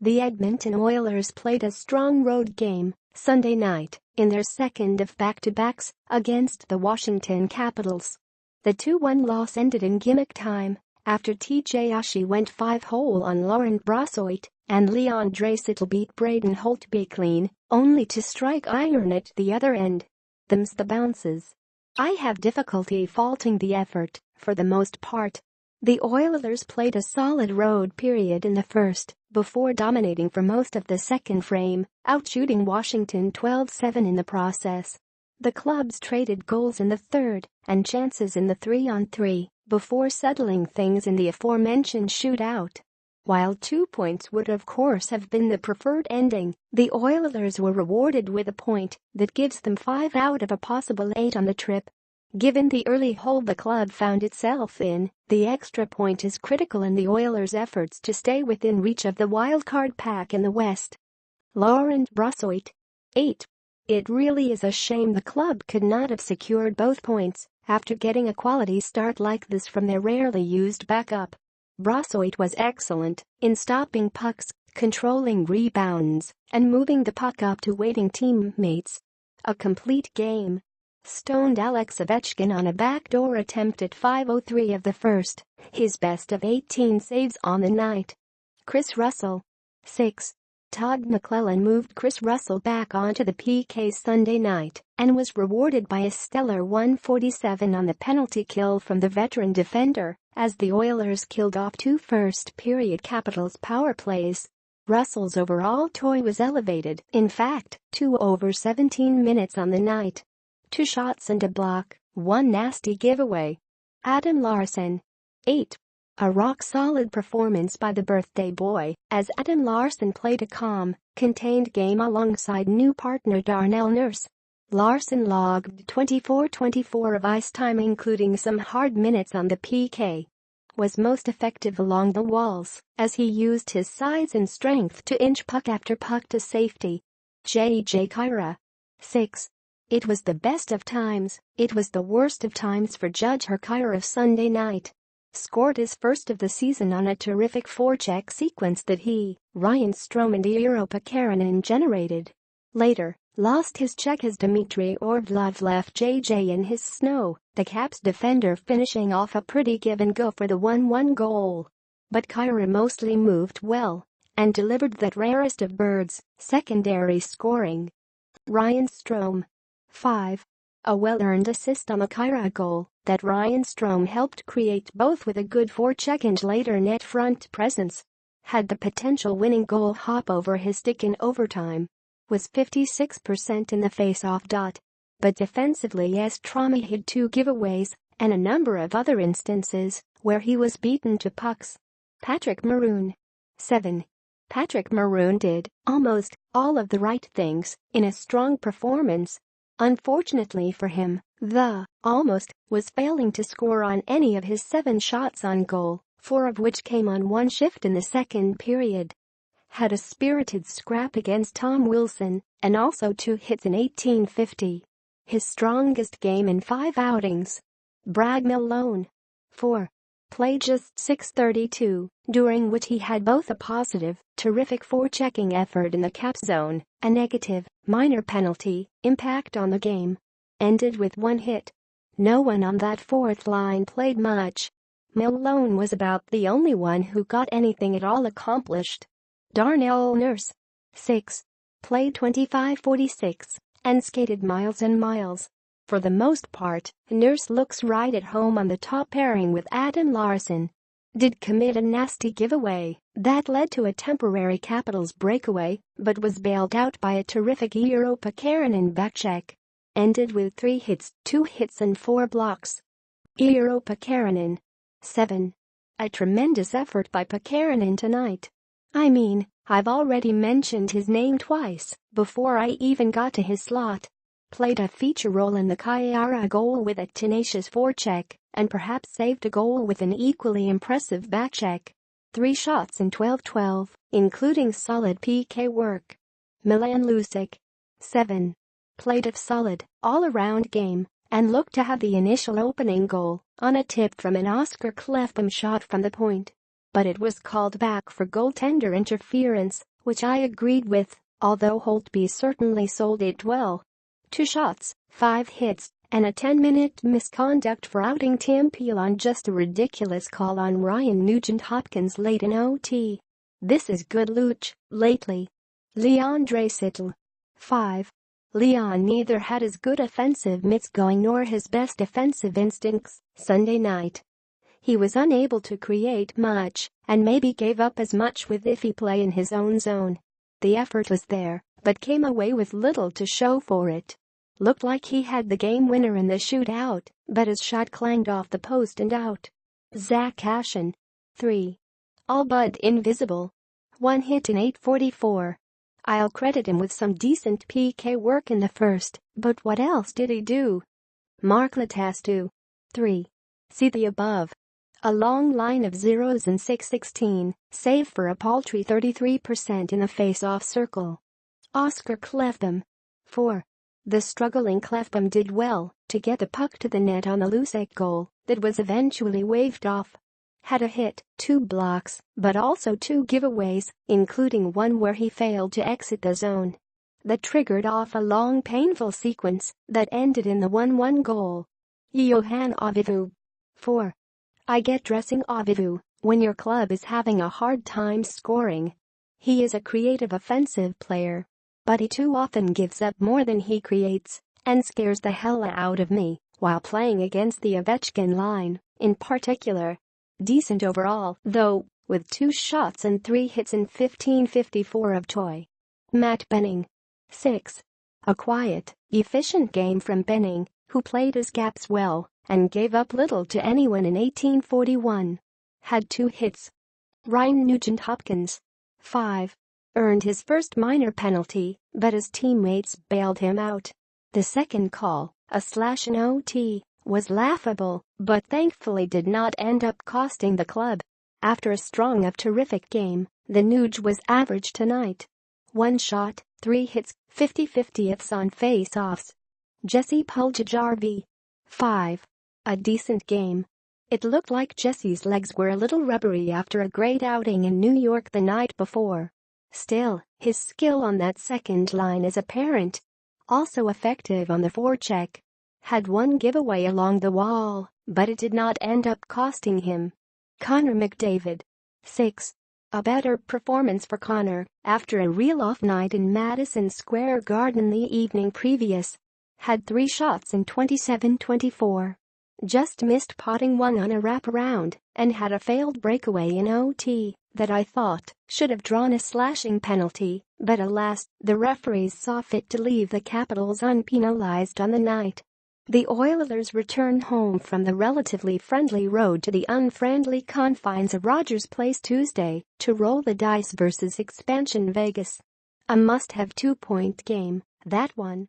The Edmonton Oilers played a strong road game Sunday night in their second of back-to-backs against the Washington Capitals. The 2-1 loss ended in gimmick time after TJ Oshie went 5-hole on Laurent Brossoit and Leon Draisaitl beat Braden Holtby clean, only to strike iron at the other end. Them's the bounces. I have difficulty faulting the effort, for the most part. The Oilers played a solid road period in the first, before dominating for most of the second frame, outshooting Washington 12-7 in the process. The clubs traded goals in the third and chances in the 3-on-3 before settling things in the aforementioned shootout. While 2 points would of course have been the preferred ending, the Oilers were rewarded with a point that gives them 5 out of a possible 8 on the trip. Given the early hole the club found itself in, the extra point is critical in the Oilers' efforts to stay within reach of the wildcard pack in the West. Laurent Brossoit. 8. It really is a shame the club could not have secured both points after getting a quality start like this from their rarely used backup. Brossoit was excellent in stopping pucks, controlling rebounds, and moving the puck up to waiting teammates. A complete game. Stoned Alex Ovechkin on a backdoor attempt at 5:03 of the first, his best of 18 saves on the night. Chris Russell. 6. Todd McClellan moved Chris Russell back onto the PK Sunday night and was rewarded by a stellar 147 on the penalty kill from the veteran defender as the Oilers killed off 2 first-period Capitals power plays. Russell's overall toy was elevated, in fact, to over 17 minutes on the night. 2 shots and a block, 1 nasty giveaway. Adam Larsson. 8. A rock-solid performance by the birthday boy, as Adam Larsson played a calm, contained game alongside new partner Darnell Nurse. Larsson logged 24/24 of ice time including some hard minutes on the PK. Was most effective along the walls, as he used his size and strength to inch puck after puck to safety. J.J. Kyrou. 6. It was the best of times, it was the worst of times for Judge Kyrou Sunday night. Scored his first of the season on a terrific forecheck sequence that he, Ryan Strome and Eero Pekkarinen generated. Later, lost his check as Dmitry Orlov left JJ in his snow, the Caps defender finishing off a pretty give-and-go for the 1-1 goal. But Kyrou mostly moved well and delivered that rarest of birds, secondary scoring. Ryan Strome. 5. A well-earned assist on the Kyrou goal that Ryan Strome helped create both with a good forecheck and later net front presence. Had the potential winning goal hop over his stick in overtime. Was 56% in the face-off dot. But defensively Strome had 2 giveaways and a number of other instances where he was beaten to pucks. Patrick Maroon. 7. Patrick Maroon did almost all of the right things in a strong performance. Unfortunately for him, the almost was failing to score on any of his 7 shots on goal, 4 of which came on 1 shift in the second period. Had a spirited scrap against Tom Wilson and also 2 hits in 1850. His strongest game in 5 outings. Brad Malone. 4. Played just 6:32, during which he had both a positive, terrific forechecking effort in the cap zone, a negative, minor penalty, impact on the game. Ended with 1 hit. No one on that fourth line played much. Malone was about the only one who got anything at all accomplished. Darnell Nurse. 6. Played 25:46 and skated miles and miles. For the most part, Nurse looks right at home on the top pairing with Adam Larsson. Did commit a nasty giveaway that led to a temporary Capitals breakaway, but was bailed out by a terrific Eero Pekkarinen backcheck. Ended with 3 hits, 2 hits and 4 blocks. Eero Pekkarinen. 7. A tremendous effort by Pekkarinen tonight. I mean, I've already mentioned his name twice before I even got to his slot. Played a feature role in the Kyrou goal with a tenacious forecheck, and perhaps saved a goal with an equally impressive backcheck. 3 shots in 12-12, including solid PK work. Milan Lucic. 7. Played a solid, all-around game, and looked to have the initial opening goal on a tip from an Oscar Klefbom shot from the point. But it was called back for goaltender interference which I agreed with, although Holtby certainly sold it well. 2 shots, 5 hits, and a 10-minute misconduct for outing Tim Peel on just a ridiculous call on Ryan Nugent-Hopkins late in OT. This is good luch, lately. Leon Draisaitl. 5. Leon neither had his good offensive mitts going nor his best defensive instincts Sunday night. He was unable to create much, and maybe gave up as much with iffy play in his own zone. The effort was there, but came away with little to show for it. Looked like he had the game winner in the shootout, but his shot clanged off the post and out. Zach Ashen. 3. All but invisible. 1 hit in 8:44. I'll credit him with some decent PK work in the first, but what else did he do? Mark Latastu. 3. See the above. A long line of zeros and 6-16, save for a paltry 33% in the face-off circle. Oscar Klefbom. 4. The struggling Klefbom did well to get the puck to the net on a loose-egg goal that was eventually waved off. Had a hit, 2 blocks, but also 2 giveaways, including one where he failed to exit the zone. That triggered off a long painful sequence that ended in the 1-1 goal. Johan Avivu. 4. I get dressing Avivu when your club is having a hard time scoring. He is a creative offensive player, but he too often gives up more than he creates and scares the hell out of me while playing against the Ovechkin line, in particular. Decent overall, though, with 2 shots and 3 hits in 15:54 of Toy. Matt Benning. 6. A quiet, efficient game from Benning, who played his gaps well and gave up little to anyone in 1841. Had 2 hits. Ryan Nugent-Hopkins. 5. Earned his first minor penalty, but his teammates bailed him out. The second call, a slash in OT, was laughable, but thankfully did not end up costing the club. After a strong of terrific game, the Nuge was average tonight. 1 shot, 3 hits, 50/50ths on face-offs. Jesse Puljujarvi. 5. A decent game. It looked like Jesse's legs were a little rubbery after a great outing in New York the night before. Still, his skill on that second line is apparent. Also effective on the forecheck. Had 1 giveaway along the wall, but it did not end up costing him. Connor McDavid. 6. A better performance for Connor after a real off night in Madison Square Garden the evening previous. Had 3 shots in 27-24. Just missed potting 1 on a wraparound and had a failed breakaway in OT that I thought should have drawn a slashing penalty, but alas, the referees saw fit to leave the Capitals unpenalized on the night. The Oilers return home from the relatively friendly road to the unfriendly confines of Rogers Place Tuesday to roll the dice versus expansion Vegas. A must-have 2-point game, that one.